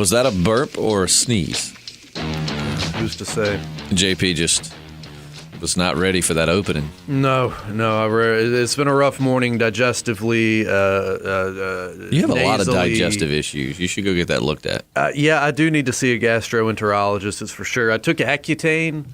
Was that a burp or a sneeze? Who's to say? JP just was not ready for that opening. No. It's been a rough morning digestively. You have a lot of digestive issues. You should go get that looked at. Yeah, I do need to see a gastroenterologist, it's for sure. I took Accutane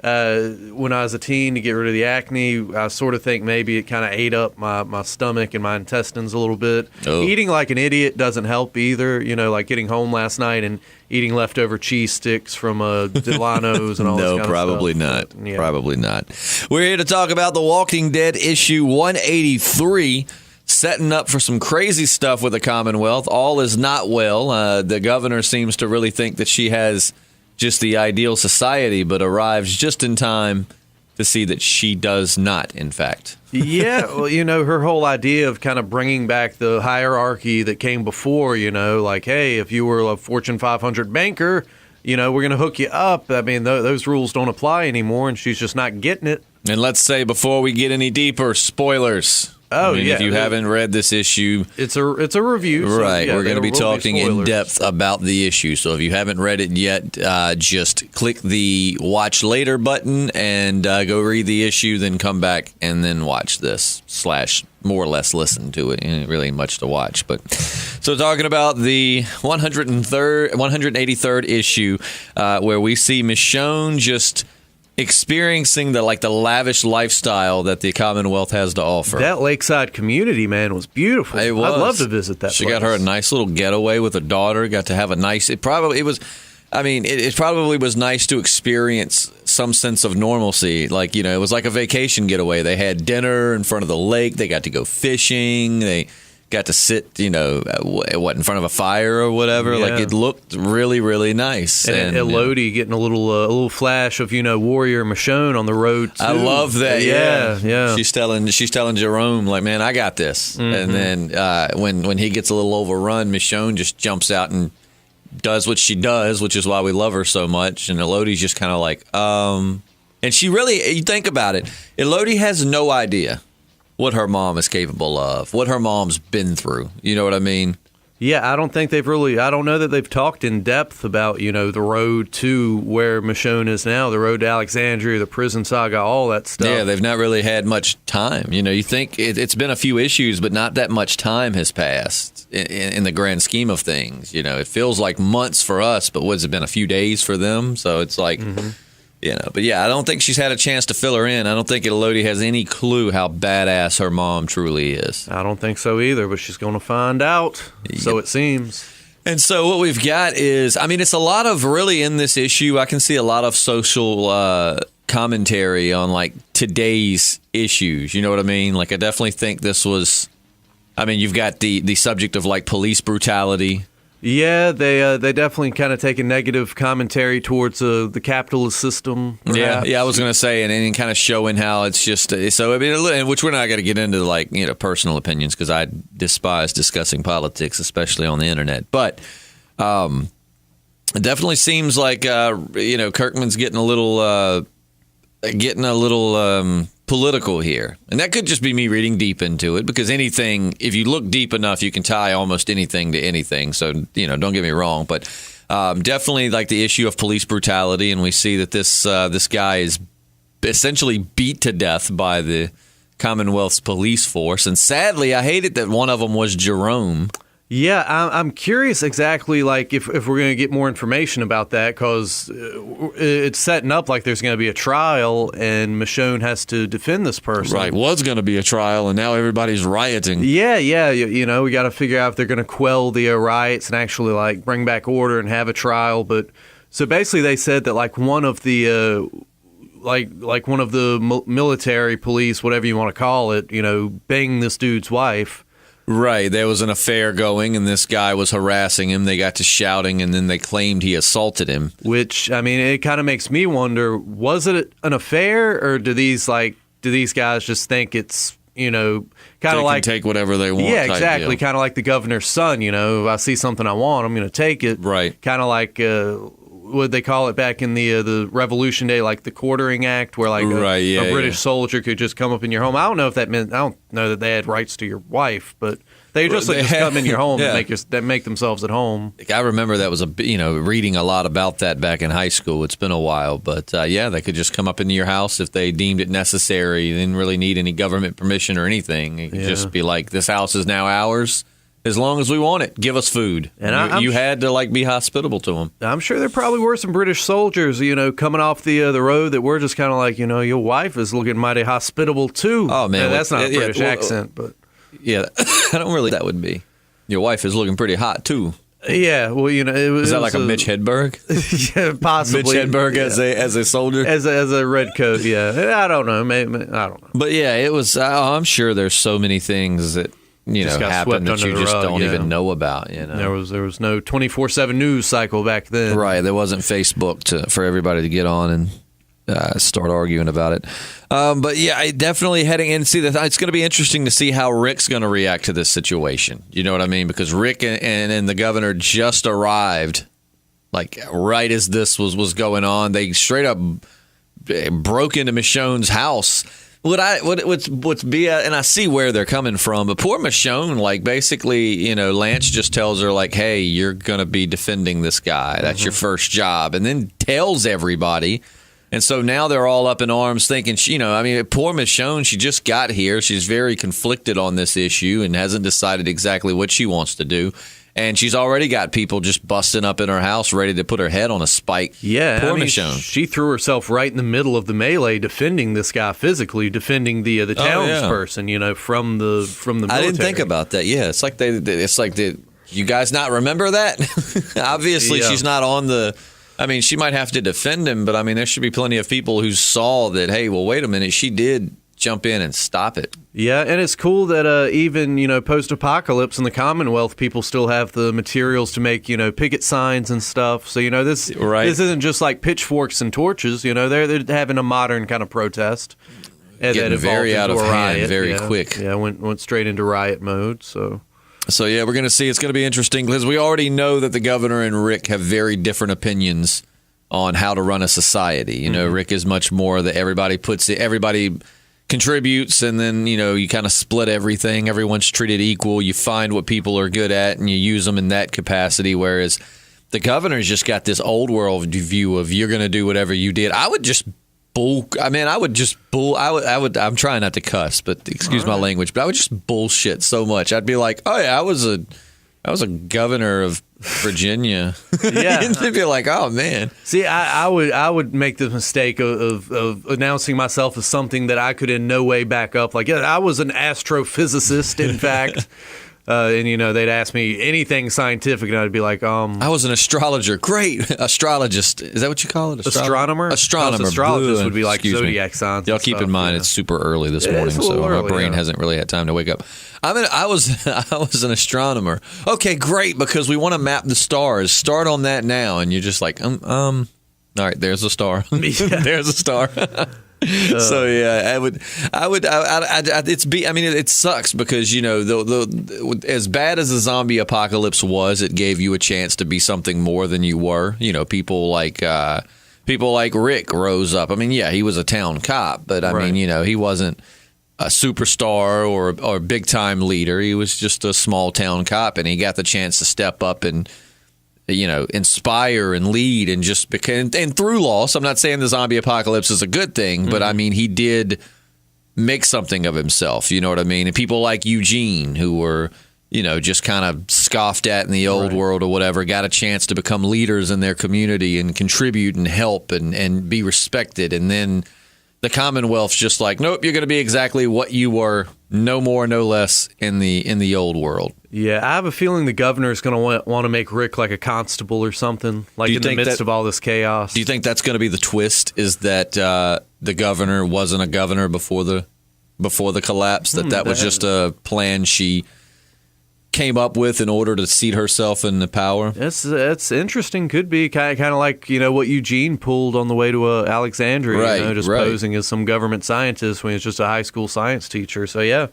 when I was a teen to get rid of the acne. I sort of think maybe it kind of ate up my stomach and my intestines a little bit. Oh. Eating like an idiot doesn't help either. You know, like getting home last night and eating leftover cheese sticks from Delano's and all this kind of stuff. No, probably not. But, yeah. Probably not. We're here to talk about The Walking Dead issue 183. Setting up for some crazy stuff with the Commonwealth. All is not well. The governor seems to really think that she has just the ideal society, but arrives just in time to see that she does not, in fact. Yeah, well, you know, her whole idea of kind of bringing back the hierarchy that came before, you know, like, hey, if you were a Fortune 500 banker, you know, we're going to hook you up. I mean, those rules don't apply anymore, and she's just not getting it. And let's say, before we get any deeper, spoilers. Oh, yeah. If you haven't read this issue, it's a review. So, right. yeah, We're going to be talking in depth spoilers. about the issue. So if you haven't read it yet, just click the watch later button and go read the issue, then come back and then watch this / more or less listen to it. Ain't really much to watch. But so talking about the 183rd issue, where we see Michonne just experiencing the lavish lifestyle that the Commonwealth has to offer. That lakeside community, man, was beautiful. It was. I'd love to visit that She place. got her a nice little getaway with her daughter. Got to have a nice. It probably was nice to experience some sense of normalcy. Like, you know, it was like a vacation getaway. They had dinner in front of the lake. They got to go fishing. They got to sit, you know, in front of a fire or whatever. Yeah. Like, it looked really, really nice. And Elodie getting a little flash of, you know, Warrior Michonne on the road too. I love that. Yeah. She's telling Jerome, like, man, I got this. Mm-hmm. And then when he gets a little overrun, Michonne just jumps out and does what she does, which is why we love her so much. And Elodie's just kind of like, and she really, you think about it, Elodie has no idea what her mom is capable of, what her mom's been through. You know what I mean? Yeah, I don't know that they've talked in depth about, you know, the road to where Michonne is now, the road to Alexandria, the prison saga, all that stuff. Yeah, they've not really had much time. You know, you think it's been a few issues, but not that much time has passed in the grand scheme of things. You know, it feels like months for us, but what's it been, a few days for them? So it's like, you know, but yeah, I don't think she's had a chance to fill her in. I don't think Elodie has any clue how badass her mom truly is. I don't think so either, but she's going to find out. Yep. So it seems. And so what we've got is, I mean, it's a lot of really in this issue. I can see a lot of social commentary on like today's issues. You know what I mean? Like, I definitely think this was, I mean, you've got the subject of like police brutality. Yeah, they definitely kind of take a negative commentary towards the capitalist system. Perhaps. Yeah, I was going to say, and kind of showing how it's just so. I mean, which we're not going to get into, like, you know, personal opinions, because I despise discussing politics, especially on the internet. But it definitely seems like you know, Kirkman's getting a little political here. And that could just be me reading deep into it, because anything, if you look deep enough, you can tie almost anything to anything. So, you know, don't get me wrong, but definitely like the issue of police brutality. And we see that this guy is essentially beat to death by the Commonwealth's police force. And sadly, I hated that one of them was Jerome. Yeah, I'm curious exactly, like, if we're going to get more information about that, because it's setting up like there's going to be a trial and Michonne has to defend this person. Right, was going to be a trial, and now everybody's rioting. Yeah, you know, we got to figure out if they're going to quell the riots and actually, like, bring back order and have a trial. But so basically they said that, like, one of the one of the military police, whatever you want to call it, you know, banged this dude's wife. Right. There was an affair going, and this guy was harassing him. They got to shouting, and then they claimed he assaulted him. Which, I mean, it kind of makes me wonder, was it an affair, or do these guys just think it's, you know, kind of like... They can take whatever they want. Yeah, exactly. Kind of like the governor's son, you know. If I see something I want, I'm going to take it. Right. Kind of like... what they call it back in the Revolution Day, like the Quartering Act, where like a British soldier could just come up in your home. I don't know if that meant, I don't know that they had rights to your wife, but They just come in your home Yeah. and make themselves at home. I remember that was reading a lot about that back in high school. It's been a while, but they could just come up into your house if they deemed it necessary. They didn't really need any government permission or anything. It could just be like, this house is now ours. As long as we want it, give us food. And you had to be hospitable to them. I'm sure there probably were some British soldiers, coming off the road that were just kind of like, your wife is looking mighty hospitable too. Oh man, that's not a British accent, but yeah, I don't really. That would be. Your wife is looking pretty hot too. Yeah, well, is that like a Mitch Hedberg? Yeah, possibly. Mitch Hedberg as a soldier, as a red coat. Yeah, I don't know. Maybe, I don't know. But yeah, it was. I'm sure there's so many things that happen that you just don't even know about. There was no 24/7 news cycle back then. Right, there wasn't Facebook for everybody to get on and start arguing about it. But yeah, I definitely heading in. See, it's going to be interesting to see how Rick's going to react to this situation. You know what I mean? Because Rick and the governor just arrived, right as this was going on. They straight up broke into Michonne's house. And I see where they're coming from, but poor Michonne, basically, Lance just tells her, hey, you're going to be defending this guy. That's your first job. And then tells everybody. And so now they're all up in arms thinking, poor Michonne, she just got here. She's very conflicted on this issue and hasn't decided exactly what she wants to do. And she's already got people just busting up in her house, ready to put her head on a spike. Yeah, poor Michonne. She threw herself right in the middle of the melee, defending this guy physically, defending the townsperson, from the military. I didn't think about that. Yeah, it's like you guys not remember that? Obviously, she's not on the. I mean, she might have to defend him, but there should be plenty of people who saw that. Hey, well, wait a minute, she did jump in and stop it. Yeah, and it's cool that even, post-apocalypse in the Commonwealth, people still have the materials to make, picket signs and stuff. So, this isn't just like pitchforks and torches. They're having a modern kind of protest. Getting very out of hand, very quick. Yeah, went straight into riot mode. So yeah, we're going to see. It's going to be interesting because we already know that the governor and Rick have very different opinions on how to run a society. Rick is much more that everybody contributes, and then you kind of split everything. Everyone's treated equal. You find what people are good at and you use them in that capacity, whereas the governor's just got this old world view of you're going to do whatever you did. I'm trying not to cuss, but excuse my language, but I would just bullshit so much. I'd be like, oh yeah, I was a governor of Virginia. Yeah. And they'd be like, oh man. See, I would make the mistake of announcing myself as something that I could in no way back up. I was an astrophysicist, in fact. And they'd ask me anything scientific, and I'd be like, I was an astrologer. Great. Astrologist. Is that what you call it? Astronomer? Astronomer. Astrologist would be like zodiac signs. Y'all keep in mind it's super early this morning, so my brain hasn't really had time to wake up. I was an astronomer. Okay, great, because we want to map the stars. Start on that now, and you're just like, all right, there's a star. There's a star. So yeah, it sucks because as bad as the zombie apocalypse was, it gave you a chance to be something more than you were. People like Rick rose up. He was a town cop, but he wasn't a superstar or big time leader. He was just a small town cop, and he got the chance to step up and inspire and lead and and through loss. I'm not saying the zombie apocalypse is a good thing, but he did make something of himself. You know what I mean? And people like Eugene, who were, just kind of scoffed at in the old world or whatever, got a chance to become leaders in their community and contribute and help and be respected. And then the Commonwealth's just like, nope, you're going to be exactly what you were, no more, no less in the old world. Yeah, I have a feeling the governor is going to want to make Rick like a constable or something, in the midst of all this chaos. Do you think that's going to be the twist, is that the governor wasn't a governor before the collapse, that was just a plan she came up with in order to seat herself in the power? That's interesting. Could be kind of like what Eugene pulled on the way to Alexandria, posing as some government scientist when he's just a high school science teacher. So yeah,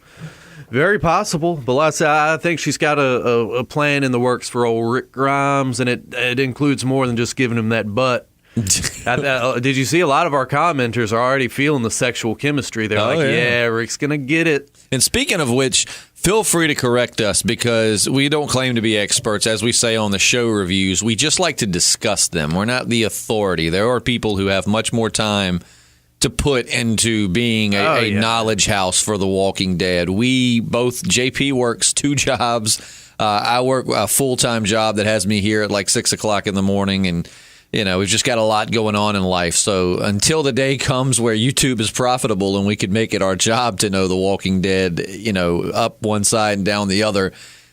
very possible. But I think she's got a plan in the works for old Rick Grimes, and it includes more than just giving him that butt. Did you see a lot of our commenters are already feeling the sexual chemistry? They're yeah, Rick's gonna get it. And speaking of which, feel free to correct us because we don't claim to be experts. As we say on the show reviews, we just like to discuss them. We're not the authority. There are people who have much more time to put into being a knowledge house for The Walking Dead. We both, JP works 2 jobs. I work a full-time job that has me here at like 6 o'clock in the morning, and we've just got a lot going on in life. So until the day comes where YouTube is profitable and we could make it our job to know The Walking Dead, up one side and down the other,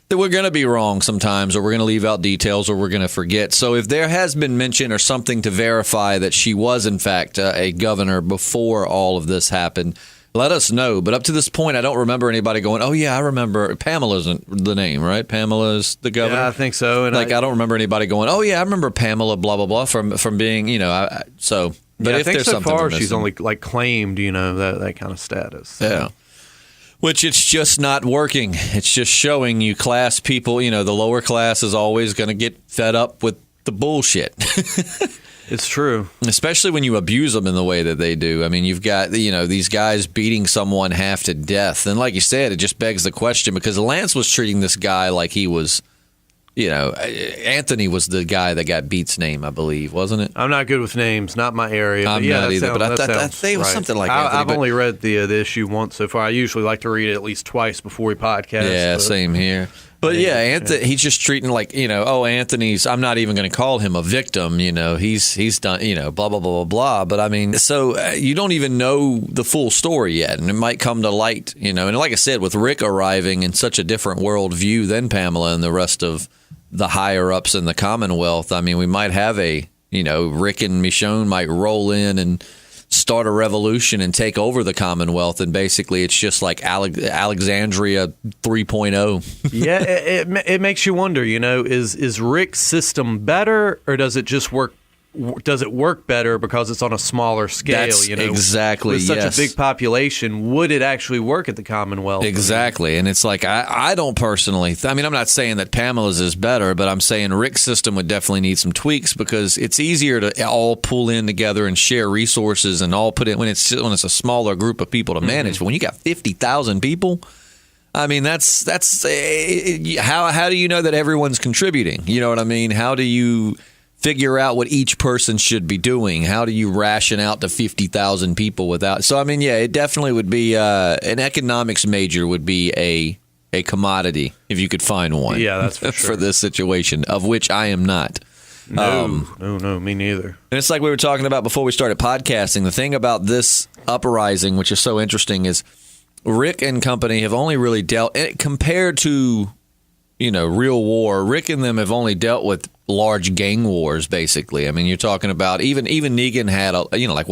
that we're going to be wrong sometimes, or we're going to leave out details, or we're going to forget. So if there has been mention or something to verify that she was, in fact, a governor before all of this happened, let us know. But up to this point, I don't remember anybody going, oh, yeah, I remember. Pamela's the name, right? Pamela's the governor? Yeah, I think so. And I don't remember anybody going, oh, yeah, I remember Pamela, blah, blah, blah, from being, so. But yeah, if I think there's so something far she's only claimed, that kind of status. So. Yeah. Which it's just not working. It's just showing you class people, the lower class is always going to get fed up with the bullshit. It's true. Especially when you abuse them in the way that they do. I mean, you've got, these guys beating someone half to death. And like you said, it just begs the question because Lance was treating this guy like he was, Anthony was the guy that got beat's name, I believe, wasn't it? I'm not good with names, not my area. I'm not either, but I thought it was something like Anthony. I've only read the issue once so far. I usually like to read it at least twice before we podcast. Yeah, same here. But Anthony, he's just treating like, Anthony's, I'm not even going to call him a victim, he's done, blah, blah, blah, blah, blah. But I mean, so you don't even know the full story yet, and it might come to light, and like I said, with Rick arriving in such a different worldview than Pamela and the rest of the higher ups in the Commonwealth, I mean, we might have Rick and Michonne might roll in and start a revolution and take over the Commonwealth, and basically it's just like Alexandria 3.0. Yeah, it makes you wonder, is Rick's system better, or does it just work? Does it work better because it's on a smaller scale? That's exactly, with such a big population, would it actually work at the Commonwealth? Exactly, and it's like I don't personally. I'm not saying that Pamela's is better, but I'm saying Rick's system would definitely need some tweaks because it's easier to all pull in together and share resources and all put in when it's a smaller group of people to manage. But when you got 50,000 people. I mean, that's how do you know that everyone's contributing? You know what I mean? How do you figure out what each person should be doing? How do you ration out to 50,000 people without? So, I mean, yeah, it definitely would be an economics major would be a commodity if you could find one. Yeah, that's for sure. For this situation, of which I am not. No, me neither. And it's like we were talking about before we started podcasting. The thing about this uprising, which is so interesting, is Rick and company have only really dealt, compared to, real war, Rick and them have only dealt with large gang wars, basically. I mean, you're talking about even Negan had,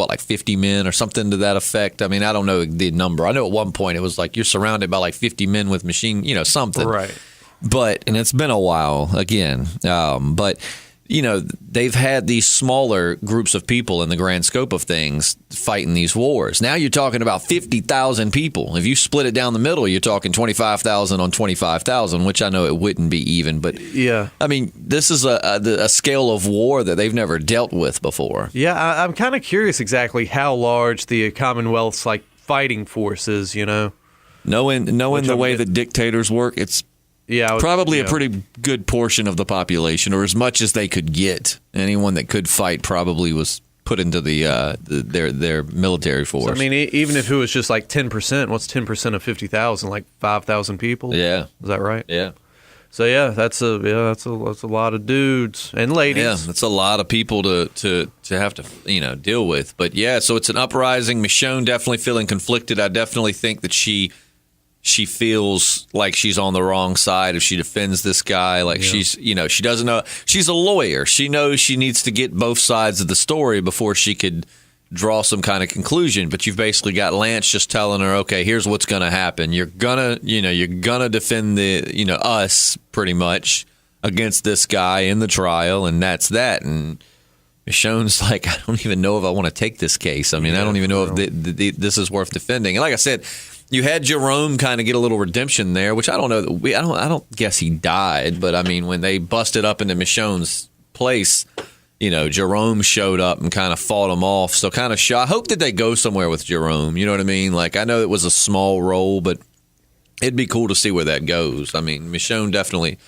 like 50 men or something to that effect. I mean, I don't know the number. I know at one point it was like you're surrounded by like 50 men with machine, something. Right. But, and it's been a while again, but they've had these smaller groups of people in the grand scope of things fighting these wars. Now you're talking about 50,000 people. If you split it down the middle, you're talking 25,000 on 25,000, which I know it wouldn't be even. But, yeah, I mean, this is a scale of war that they've never dealt with before. Yeah, I'm kind of curious exactly how large the Commonwealth's fighting force is, Knowing the way that dictators work, it's probably a pretty good portion of the population, or as much as they could get. Anyone that could fight probably was put into their military force. So, I mean, even if it was just like 10%, what's 10% of 50,000? Like 5,000 people? Yeah, is that right? Yeah. So that's a lot of dudes and ladies. Yeah, that's a lot of people to have to deal with. But yeah, so it's an uprising. Michonne definitely feeling conflicted. I definitely think that she feels like she's on the wrong side if she defends this guy. She's, she doesn't know. She's a lawyer. She knows she needs to get both sides of the story before she could draw some kind of conclusion. But you've basically got Lance just telling her, okay, here's what's going to happen. You're gonna defend us pretty much against this guy in the trial, and that's that. And Michonne's like, I don't even know if I want to take this case. I mean, I don't even know if this is worth defending. And like I said, you had Jerome kind of get a little redemption there, which I don't know. I don't guess he died, but I mean, when they busted up into Michonne's place, Jerome showed up and kind of fought him off. So kind of I hope that they go somewhere with Jerome. You know what I mean? Like, I know it was a small role, but it'd be cool to see where that goes. I mean, Michonne definitely,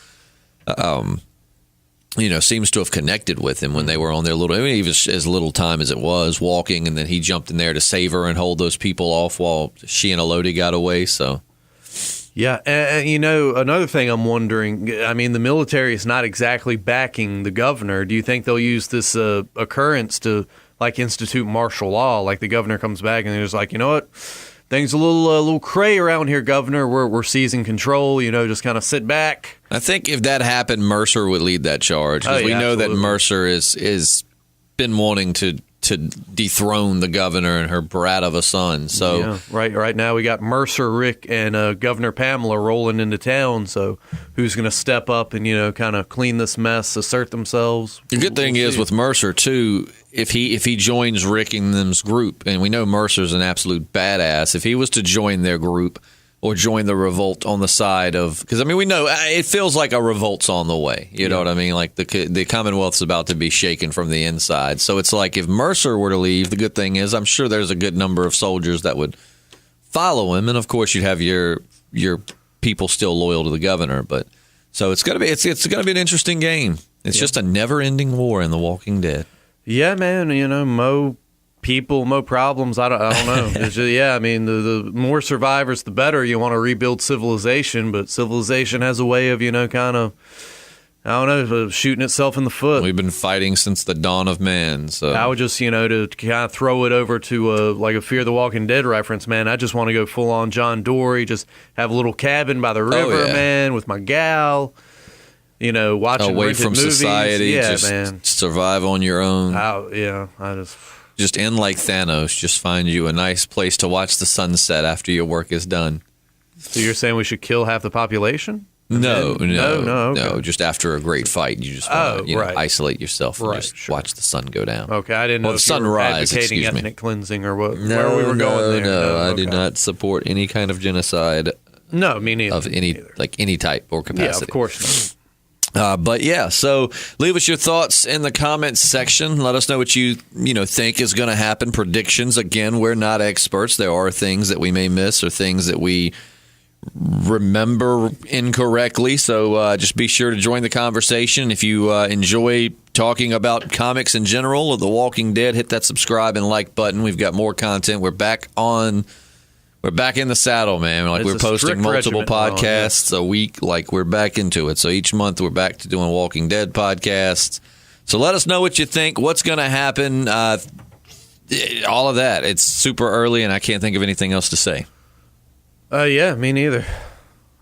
seems to have connected with him when they were on their even as little time as it was walking, and then he jumped in there to save her and hold those people off while she and Elodie got away. So. Yeah, and another thing I'm wondering, I mean, the military is not exactly backing the governor. Do you think they'll use this occurrence to, like, institute martial law? Like, the governor comes back and there's like, you know what, things a little cray around here, governor. We're seizing control, just kind of sit back. I think if that happened, Mercer would lead that charge. Because we know absolutely. that Mercer is been wanting to dethrone the governor and her brat of a son. So yeah, right now we got Mercer, Rick, and Governor Pamela rolling into town. So who's going to step up and kind of clean this mess, assert themselves? The good thing is with Mercer too, if he joins Rick and them's group, and we know Mercer's an absolute badass, if he was to join their group or join the revolt on the side of, because I mean we know it feels like a revolt's on the way. You know what I mean? Like the Commonwealth's about to be shaken from the inside. So it's like if Mercer were to leave, the good thing is I'm sure there's a good number of soldiers that would follow him, and of course you'd have your people still loyal to the governor. But so it's gonna be an interesting game. It's just a never-ending war in The Walking Dead. Yeah, man. Mo people, mo problems. I don't know. It's just, I mean, the more survivors, the better. You want to rebuild civilization, but civilization has a way of, kind of, I don't know, shooting itself in the foot. We've been fighting since the dawn of man. So I would just, to kind of throw it over to like a Fear the Walking Dead reference, man. I just want to go full on John Dory, just have a little cabin by the river, man, with my gal. Watching away from movies. society, just man. Survive on your own. I just end like Thanos. Just find you a nice place to watch the sunset after your work is done. So you're saying we should kill half the population? No. Okay. Just after a great fight, you just want to isolate yourself and just watch the sun go down. Okay, I didn't know if you were advocating ethnic cleansing or what. Where we were going there. No, I do not support any kind of genocide. No, me neither. Of any type or capacity. Yeah, of course not. But yeah, so leave us your thoughts in the comments section. Let us know what you think is going to happen. Predictions. Again, we're not experts. There are things that we may miss or things that we remember incorrectly. So just be sure to join the conversation. If you enjoy talking about comics in general or The Walking Dead, hit that subscribe and like button. We've got more content. We're back in the saddle, man. Like we're posting multiple podcasts a week. Like we're back into it. So each month we're back to doing Walking Dead podcasts. So let us know what you think. What's going to happen? All of that. It's super early, and I can't think of anything else to say. Yeah, me neither.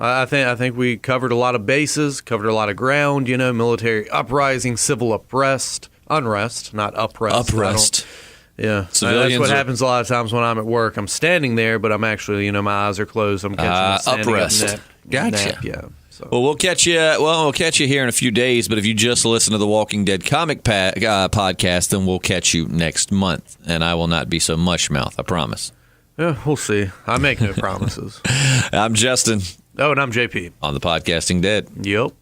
I think we covered a lot of bases, covered a lot of ground. Military uprising, civil unrest, not upprest. Yeah, Civilians that's what happens a lot of times when I'm at work. I'm standing there, but I'm actually, my eyes are closed. I'm catching a uprest. Gotcha. Nap, yeah. So. Well, we'll catch you here in a few days. But if you just listen to the Walking Dead comic podcast, then we'll catch you next month, and I will not be so mush mouth. I promise. Yeah, we'll see. I make no promises. I'm Justin. Oh, and I'm JP on the Podcasting Dead. Yep.